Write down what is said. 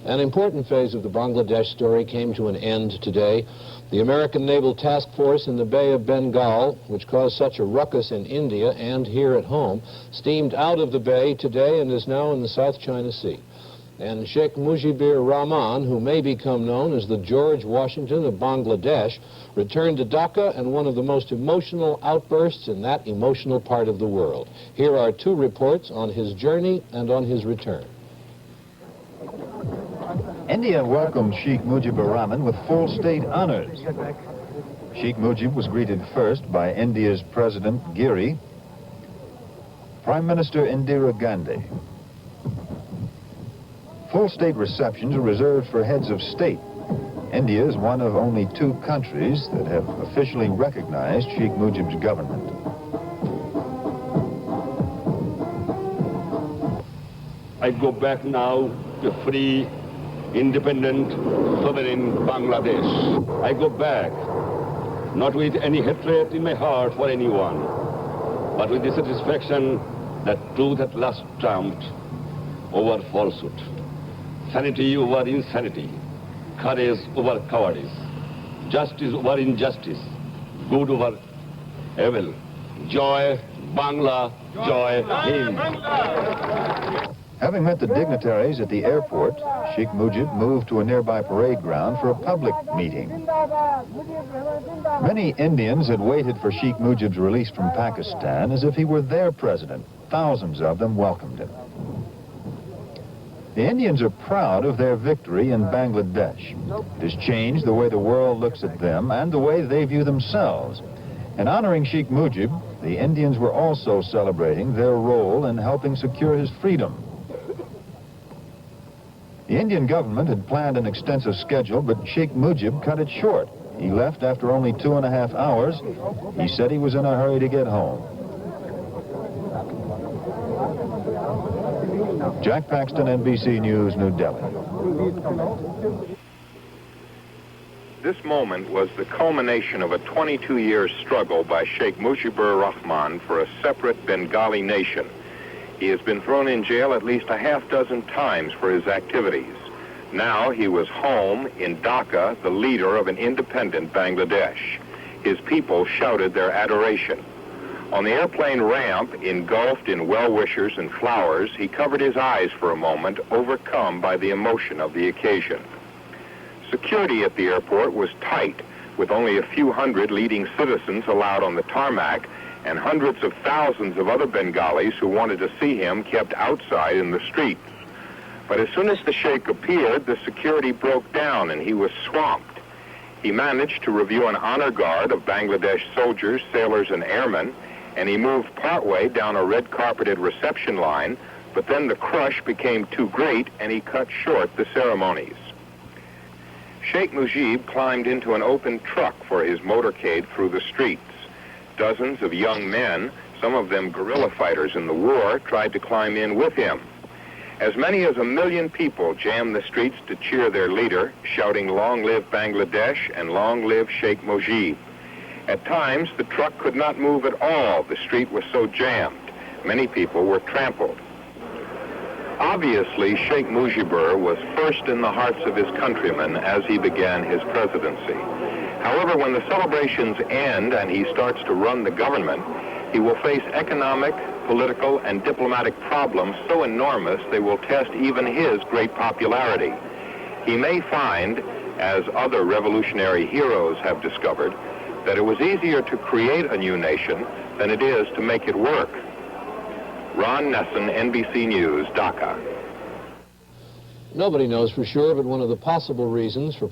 An important phase of the Bangladesh story came to an end today. The American Naval Task Force in the Bay of Bengal, which caused such a ruckus in India and here at home, steamed out of the bay today and is now in the South China Sea. And Sheikh Mujibur Rahman, who may become known as the George Washington of Bangladesh, returned to Dhaka and one of the most emotional outbursts in that emotional part of the world. Here are two reports on his journey and on his return. India welcomed Sheikh Mujibur Rahman with full state honors. Sheikh Mujib was greeted first by India's President Giri, Prime Minister Indira Gandhi. Full state receptions are reserved for heads of state. India is one of only 2 countries that have officially recognized Sheikh Mujib's government. I go back now to free, independent, sovereign Bangladesh. I go back, not with any hatred in my heart for anyone, but with the satisfaction that truth at last triumphed over falsehood, sanity over insanity, courage over cowardice, justice over injustice, good over evil. Joy, Bangla, joy, Hind. Having met the dignitaries at the airport, Sheikh Mujib moved to a nearby parade ground for a public meeting. Many Indians had waited for Sheikh Mujib's release from Pakistan as if he were their president. Thousands of them welcomed him. The Indians are proud of their victory in Bangladesh. It has changed the way the world looks at them and the way they view themselves. In honoring Sheikh Mujib, the Indians were also celebrating their role in helping secure his freedom. The Indian government had planned an extensive schedule, but Sheikh Mujib cut it short. He left after only 2.5 hours. He said he was in a hurry to get home. Jack Paxton, NBC News, New Delhi. This moment was the culmination of a 22-year struggle by Sheikh Mujibur Rahman for a separate Bengali nation. He has been thrown in jail at least a half-dozen times for his activities. Now he was home in Dhaka, the leader of an independent Bangladesh. His people shouted their adoration. On the airplane ramp, engulfed in well-wishers and flowers, he covered his eyes for a moment, overcome by the emotion of the occasion. Security at the airport was tight, with only a few hundred leading citizens allowed on the tarmac, and hundreds of thousands of other Bengalis who wanted to see him kept outside in the streets. But as soon as the Sheikh appeared, the security broke down and he was swamped. He managed to review an honor guard of Bangladesh soldiers, sailors, and airmen, and he moved partway down a red-carpeted reception line, but then the crush became too great and he cut short the ceremonies. Sheikh Mujib climbed into an open truck for his motorcade through the streets. Dozens of young men, some of them guerrilla fighters in the war, tried to climb in with him. As many as 1 million people jammed the streets to cheer their leader, shouting, "Long live Bangladesh" and "Long live Sheikh Mujib." At times, the truck could not move at all. The street was so jammed. Many people were trampled. Obviously, Sheikh Mujibur was first in the hearts of his countrymen as he began his presidency. However, when the celebrations end and he starts to run the government, he will face economic, political, and diplomatic problems so enormous they will test even his great popularity. He may find, as other revolutionary heroes have discovered, that it was easier to create a new nation than it is to make it work. Ron Nesson, NBC News, Dhaka. Nobody knows for sure, but one of the possible reasons for